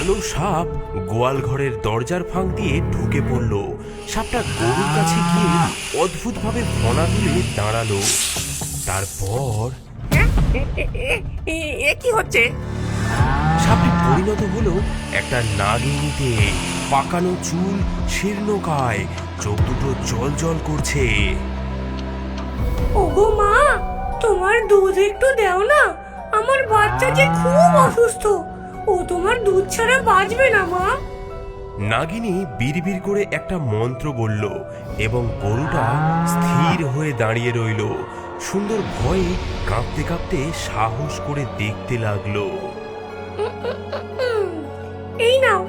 কালো সাপ গোয়াল ঘরের দরজার ফাঁক দিয়ে ঢুকে পড়ল। সাপটা গরুর কাছে গিয়ে অদ্ভুতভাবে ফনা তুলে দাঁড়ালো। তারপর কি হচ্ছে? সাপটি পরিণত হলো একটা নাগিনীতে। পাকানো চুল, শীর্ণকায়, চোখ দুটো জল জল করছে। ওগো মা, তোমার দুধ একটু দাও না, আমার বাচ্চা যে খুব অসুস্থ, ও তোমার দুধ ছাড়া বাঁচবে না মা। নাগিনী বিড়বিড় করে একটা মন্ত্র বলল এবং গরুটা স্থির হয়ে দাঁড়িয়ে রইল। সুন্দর ভয়ে কাঁপতে কাঁপতে সাহস করে দেখতে লাগলো। এই নাও,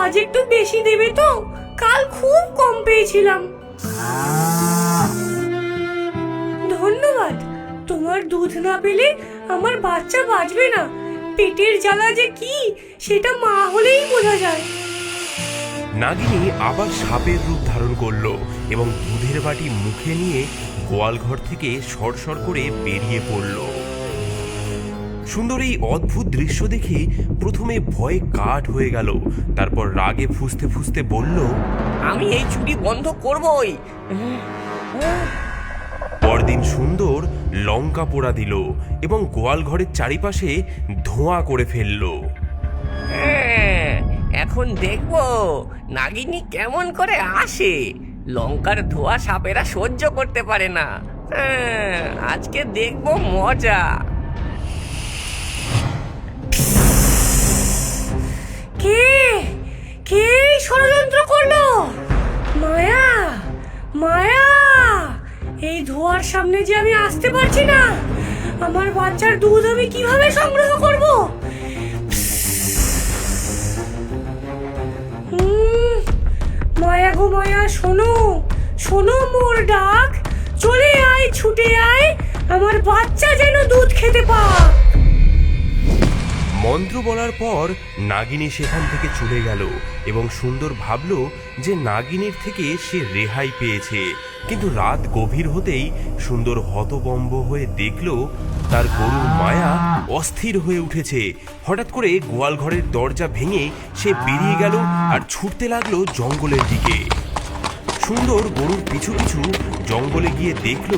আজ একটু বেশি দেবে তো, কাল খুব কম পেয়েছিলাম। ধন্যবাদ। তোমার দুধ না পেলে আমার বাচ্চা বাঁচবে না। পেটের জ্বালা যে কি সেটা মা হলেই বোঝা যায়। নাগিনী আবার সাপের রূপ ধারণ করলো এবং দুধের বাটি মুখে নিয়ে গোয়ালঘর থেকে সরসর করে বেরিয়ে পড়ল। সুন্দর এই অদ্ভুত দৃশ্য দেখে প্রথমে ভয়ে কাঠ হয়ে গেল, তারপর রাগে ফুঁসতে ফুঁসতে বলল, আমি এই চুরি বন্ধ করবই। পরদিন সুন্দর লঙ্কা পোড়া দিল এবং গোয়ালঘরের চারিপাশে ধোঁয়া করে ফেলল। এখন দেখবো নাগিনী কেমন করে আসে। লঙ্কার ধোয়া সাপেরা সহ্য করতে পারে না। আজকে দেখবো মজা। কে কে ষড়যন্ত্র করলো? মায়া, মায়া, এই ধোঁয়ার সামনে যে আমি আসতে পারছি না, আমার বাচ্চার দুধ আমি কিভাবে সংগ্রহ করব? মায়া গো মায়া, শোনো শোনো মোর ডাক, চলে আয়, ছুটে আয়, আমার বাচ্চা যেন দুধ খেতে পায়। মন্ত্র বলার পর নাগিনী সেখান থেকে চলে গেল এবং সুন্দর ভাবল যে নাগিনীর থেকে সে রেহাই পেয়েছে। কিন্তু রাত গভীর হতেই সুন্দর হতবম্ব হয়ে দেখল তার গরুর মায়া অস্থির হয়ে উঠেছে। হঠাৎ করে গোয়ালঘরের দরজা ভেঙে সে বেরিয়ে গেল আর ছুটতে লাগলো জঙ্গলের দিকে। সুন্দর গরুর পিছু পিছু জঙ্গলে গিয়ে দেখল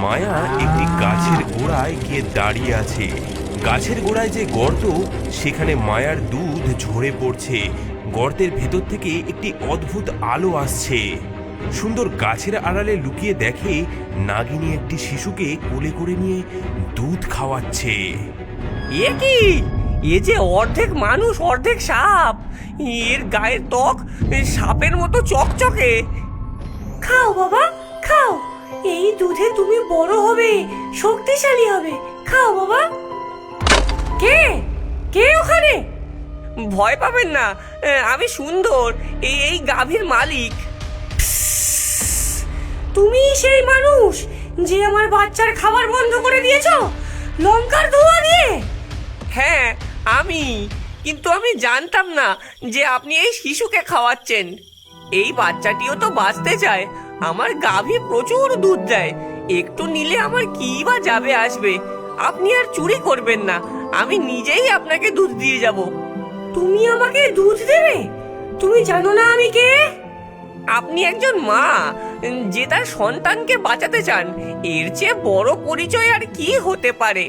মায়া একটি গাছের গোড়ায় গিয়ে দাঁড়িয়ে আছে। গাছের গোড়ায় যে গর্ত, সেখানে মায়ার দুধ ঝরে পড়ছে। গর্তের ভেতর থেকে একটি অদ্ভুত আলো আসছে। সুন্দর গাছের আড়ালে লুকিয়ে দেখে নাগিনী একটি শিশুকে কোলে করে নিয়ে দুধ খাওয়াচ্ছে। এ কি? এ যে অর্ধেক মানুষ অর্ধেক সাপ। এর গায়ের ত্বক সাপের মতো চকচকে। খাও বাবা, খাও, এই দুধে তুমি বড় হবে, শক্তিশালী হবে। খাও বাবা। কে কে ওখানে? ভয় পাবেন না, আমি সুন্দর, এই গাভীর মালিক। তুমি সেই মানুষ যে আমার বাচ্চার খাবার বন্ধ করে দিয়েছো লঙ্কার ধোঁয়া দিয়ে? হ্যাঁ আমি, কিন্তু আমি জানতাম না যে আপনি এই শিশুকে খাওয়াচ্ছেন। এই বাচ্চাটিও তো বাঁচতে চায়। আমার গাভী প্রচুর দুধ দেয়, একটু নিলে আমার কি বা যাবে আসবে। আপনি আর চুরি করবেন না, আমি নিজেই আপনাকে দুধ দিয়ে যাব। তুমি আমাকে দুধ দেবে? তুমি জানো না আমি কে? আপনি একজন মা যে তার সন্তানকে বাঁচাতে চান। এর চেয়ে বড় পরিচয় আর কি হতে পারে?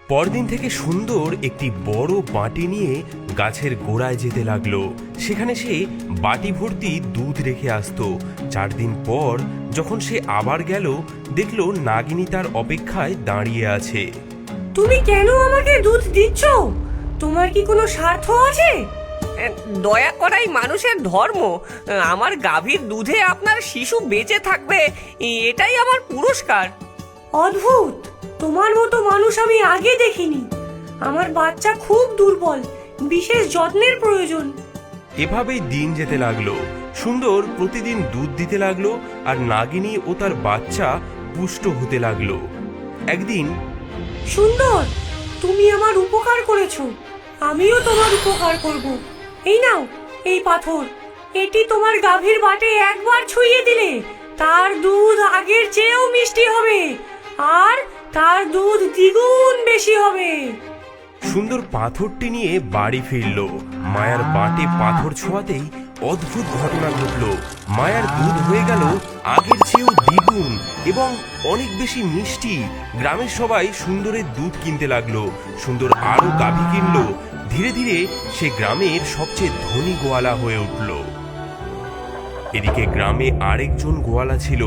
পরদিন থেকে সুন্দর একটি বড় বাটি নিয়ে গাছের গোড়ায় যেতে লাগলো। সেখানে সে বাটি ভর্তি দুধ রেখে আসতো। 4 দিন পর যখন সে আবার গেল, দেখলো নাগিনী তার অপেক্ষায় দাঁড়িয়ে আছে। তুমি কেন আমাকে দুধ দিচ্ছ? তোমার কি কোনো স্বার্থ আছে? দয়া করাই মানুষের ধর্ম। আমার গাভীর দুধে আপনার শিশু বেঁচে থাকবে, এটাই আমার পুরস্কার। অদ্ভুত, তোমার মতো মানুষ আমি আগে দেখিনি। আমার বাচ্চা খুব দুর্বল, বিশেষ যত্নের প্রয়োজন। এভাবেই দিন যেতে লাগলো। সুন্দর প্রতিদিন দুধ দিতে লাগলো আর নাগিনী ও তার বাচ্চা পুষ্ট হতে লাগলো। একদিন, সুন্দর, তুমি আমার উপকার করেছো, আমিও তোমার উপকার করব। এই নাও এই পাথর, এটি তোমার গাভীর বাটে একবার ছুঁয়ে দিলে তার দুধ আগের চেয়েও মিষ্টি হবে আর তার দুধ দ্বিগুণ বেশি হবে। সুন্দর পাথরটি নিয়ে বাড়ি ফিরল। মায়ার বাটে পাথর ছোঁয়াতেই অদ্ভুত ঘটনা ঘটল। মায়ার দুধ হয়ে গেল আগের চেয়েও দ্বিগুণ এবং অনেক বেশি মিষ্টি। গ্রামের সবাই সুন্দরের দুধ কিনতে লাগলো। সুন্দর আরো গাভী কিনলো। ধীরে ধীরে সে গ্রামের সবচেয়ে ধনী গোয়ালা হয়ে উঠল। এদিকে গ্রামে আরেকজন গোয়ালা ছিল,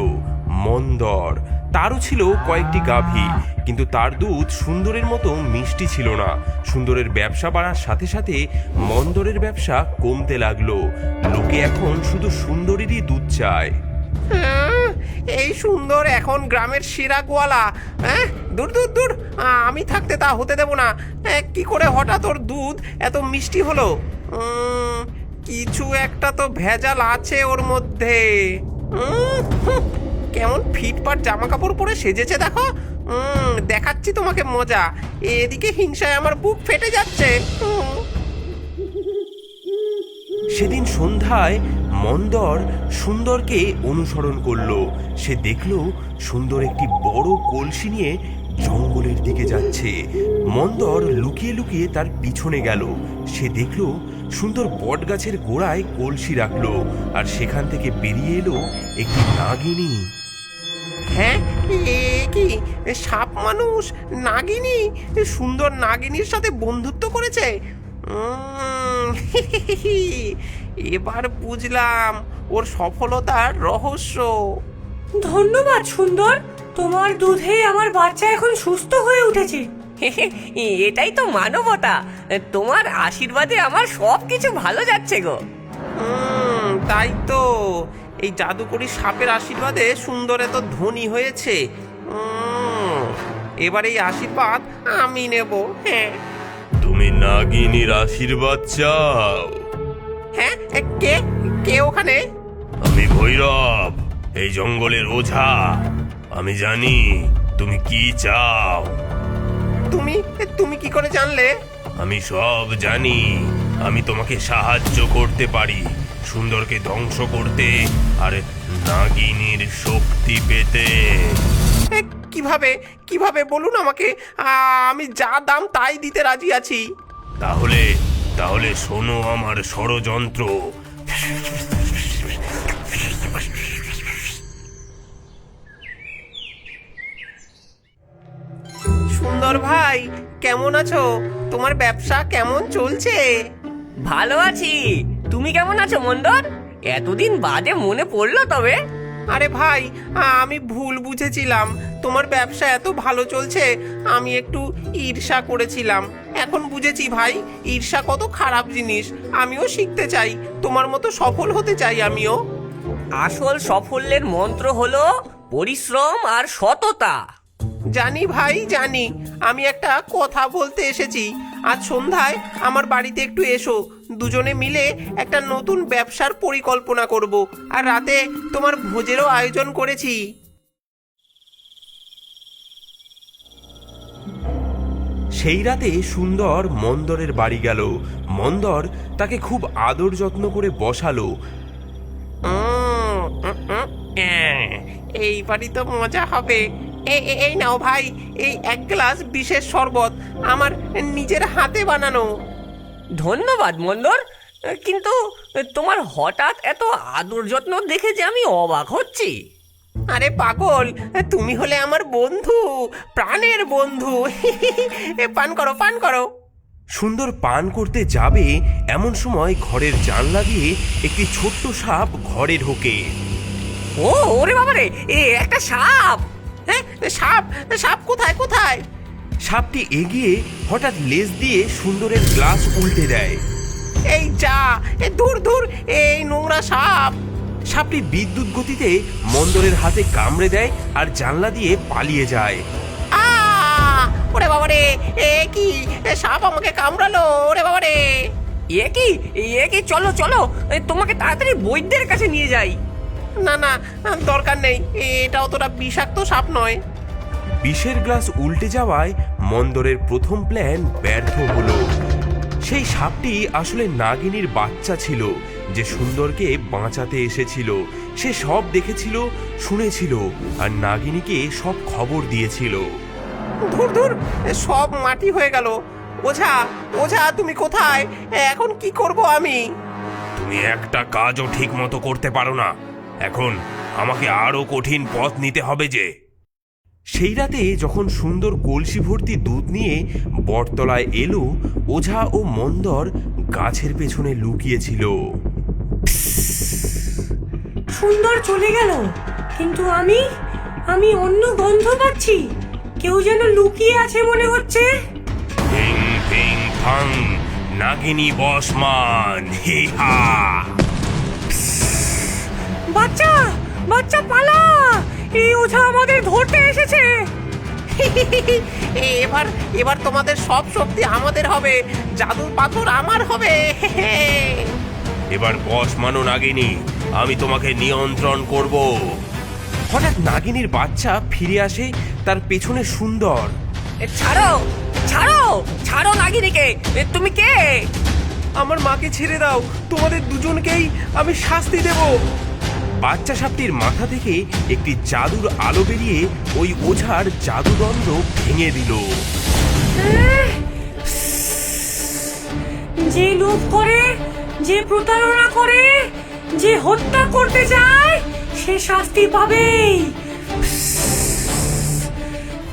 মন্দর। তারও ছিল কয়েকটি গাভী, কিন্তু তার দুধ সুন্দরের মতো মিষ্টি ছিল না। সুন্দরের ব্যবসা বাড়ার সাথে সাথে মন্দরের ব্যবসা কমতে লাগলো। লোকে এখন শুধু সুন্দরেরই দুধ চায়। এই সুন্দর এখন গ্রামের সেরা গোয়ালা। দূর দূর দূর, আমি থাকতে তা হতে দেব না। কি করে হঠাৎ ওর দুধ এত মিষ্টি হলো? কিছু একটা তো ভেজাল আছে ওর মধ্যে। কেমন ফিটপাট জামা কাপড় পরে সেজেছে দেখো। দেখাচ্ছি তোমাকে মজা। এদিকে হিংসায় আমার বুক ফেটে যাচ্ছে। সেদিন সন্ধ্যায় মন্দর সুন্দরকে অনুসরণ করলো। সে দেখল সুন্দর একটি বড় কলসি নিয়ে জঙ্গলের দিকে যাচ্ছে। মন্দর লুকিয়ে লুকিয়ে তার পিছনে গেল। সে দেখল সুন্দর বট গাছের গোড়ায় কলসি রাখলো, আর সেখান থেকে বেরিয়ে এলো একটি নাগিনী। হ্যাঁ, এ কি সাপ মানুষ নাগিনী? সুন্দর নাগিনীর সাথে বন্ধুত্ব করেছে। এবার বুঝলাম ওর সফলতার রহস্য। ধন্যবাদ সুন্দর, তোমার দুধে আমার বাচ্চা এখন সুস্থ হয়ে উঠেছে। এটাই তো মানবতা। তোমার আশীর্বাদে আমার সব কিছু ভালো যাচ্ছে গো। তাই তো, এই জাদুকরি সাপের আশীর্বাদে সুন্দর এত ধনী হয়েছে। এবার এই আশীর্বাদ আমি নেব। হ্যাঁ। তুমি নাগিনীর আশীর্বাদ চাও? হ্যাঁ, কে কে ওখানে? আমি ভৈরব, এই জঙ্গলের ওঝা। আমি জানি তুমি কি চাও। তুমি তুমি কি করে জানলে? আমি সব জানি। আমি তোমাকে সাহায্য করতে পারি সুন্দরকে ধ্বংস করতে আর নাগিনীর শক্তি পেতে। কিভাবে কিভাবে বলুন আমাকে। আমি যা দাম তাই দিতে রাজি আছি। তাহলে তাহলে শোনো আমার ষড়যন্ত্র। সুন্দর ভাই, কেমন আছো? তোমার ব্যবসা কেমন চলছে? ভালো আছি। তুমি কেমন আছো মন্দর? এতদিন বাদে মনে পড়লো তবে। আরে ভাই, আমি ভুল বুঝেছিলাম। তোমার ব্যবসা এত ভালো চলছে, আমি একটু ঈর্ষা করেছিলাম। এখন বুঝেছি ভাই, ঈর্ষা কত খারাপ জিনিস। আমিও শিখতে চাই, তোমার মতো সফল হতে চাই আমিও। আসল সাফল্যের মন্ত্র হলো পরিশ্রম আর সততা। জানি ভাই জানি। আমি একটা কথা বলতে এসেছি। আজ সন্ধ্যায় আমার বাড়িতে একটু এসো। দুজনে মিলে একটা নতুন ব্যবসার পরিকল্পনা করব, আর রাতে তোমার ভোজেরও আয়োজন করেছি। সেই রাতে সুন্দর মন্দরের বাড়ি গেল। মন্দর তাকে খুব আদর যত্ন করে বসালো। এইবারই তো মজা হবে। এই নাও ভাই, এই এক গ্লাস বিশেষ শরবত, আমার নিজের হাতে বানানো। ধন্যবাদ মন্দর, কিন্তু তোমার হঠাৎ এত আদর যত্ন দেখে যে আমি অবাক হচ্ছি। আরে পাগল, তুমি হলে আমার বন্ধু, প্রাণের বন্ধু। পান করো পান করো। সুন্দর পান করতে যাবে এমন সময় ঘরের জানলা দিয়ে একটি ছোট্ট সাপ ঘরে ঢোকে। ও ওরে বাবারে, একটা সাপ! হ্যাঁ, সাপ সাপ কোথায় কোথায়? সাপটি এগিয়ে হঠাৎ লেজ দিয়ে সুন্দরের গ্লাস উল্টে দেয়। এই যা, দূর দূর, এই নোংরা সাপ। সাপটি বিদ্যুৎ গতিতে মন্দরের হাতে কামড়ে দেয় আর জানলা দিয়ে পালিয়ে যায়। ওরে বাবারে, এ কি সাপ আমাকে কামড়ালো! ওরে বাবারে! এ কি, চলো চলো, তোমাকে তাড়াতাড়ি বৈদ্যের কাছে নিয়ে যাই। না না, দরকার নেই। এটা অতটা বিষাক্ত সাপ নয়। বিষের গ্লাস উল্টে যাওয়ায় মন্দরের প্রথম প্ল্যান ব্যর্থ হলো। সেই সাপটি আসলে নাগিনীর বাচ্চা ছিল, যে সুন্দরকে বাঁচাতে এসেছিল। সে সব দেখেছিল, শুনেছিল, আর নাগিনীকে সব খবর দিয়েছিল। ধুর ধুর, সব মাটি হয়ে গেল। ওঝা ওঝা তুমি কোথায়? এখন কি করব আমি? তুমি একটা কাজও ঠিক মতো করতে পারো না, এখন আমাকে আরো কঠিন পথ নিতে হবে যে। সেই রাতে যখন সুন্দর কলসি ভর্তি দুধ নিয়ে বটতলায় এলো, ওঝা ও মন্দর গাছের পেছনে লুকিয়েছিল। সুন্দর চলে গেল, কিন্তু আমি অন্য গন্ধ পাচ্ছি। কেউ যেন লুকিয়ে আছে মনে হচ্ছে। ফিং ফিং ফাং, নাগিনী বসমান, হি হা। বাচ্চা বাচ্চা পালা, এই ওঝা আমাদের ধরতে এসেছে। এবার এবার তোমাদের সব শক্তি আমাদের হবে, জাদুর পাথর আমার হবে। এবার বস মানো নাগিনী, আমি তোমাকে নিয়ন্ত্রণ করব। হঠাৎ নাগিনীর বাচ্চা ফিরে আসে, তার পেছনে সুন্দর। ছাড়ো ছাড়ো ছাড়ো নাগিনীকে, তুমি কে? আমার মাকে ছেড়ে দাও, তোমাদের দুজনকেই আমি শাস্তি দেব। বাচ্চা সাপটির মাথা থেকে একটি জাদুর আলো বেরিয়ে ওই ওঝার জাদুদণ্ড ভেঙে দিল। যে লোভ করে, যে প্রতারণা করে, যে হত্যা করতে চায়, সে শাস্তি পাবেই।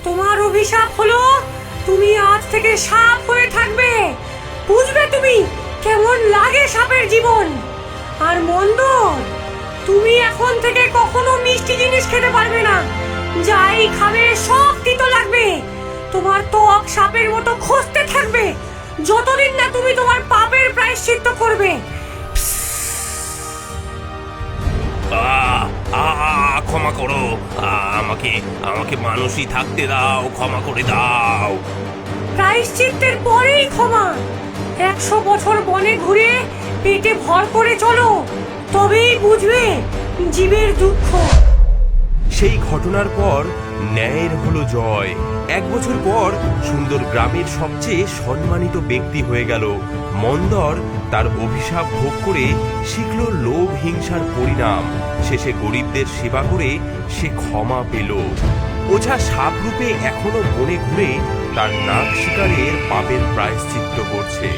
তোমার অভিশাপ হলো তুমি আজ থেকে সাপ হয়ে থাকবে। বুঝবে তুমি কেমন লাগে সাপের জীবন। আর মন্দর, তুমি এখন থেকে কখনো মিষ্টি জিনিস খেতে পারবে না। যাই খাবে সব তিতো লাগবে। তোমার ত্বক সাপের মতো খসতে থাকবে যতদিন না তুমি তোমার পাপের প্রায়শ্চিত্ত করবে। ক্ষমা করো, আমাকে আমাকে মানুষই থাকতে দাও, ক্ষমা করে দাও। প্রায়শ্চিত্তের পরেই ক্ষমা। 100 বছর বনে ঘুরে পেটে ভর করে চলো, তবেই বুঝবে জীবের দুঃখ। সেই ঘটনার পর ন্যায়ের হলো জয়। 1 বছর পর সুন্দর গ্রামের সবচেয়ে সম্মানিত ব্যক্তি হয়ে গেল। মন্দর তার অভিশাপ ভোগ করে শিখল লোভ হিংসার পরিণাম। শেষে গরিবদের সেবা করে সে ক্ষমা পেল। ওঝা সাপ রূপে এখনো বনে ঘুরে তার নাগ শিকারের পাপের প্রায়শ্চিত্ত করছে।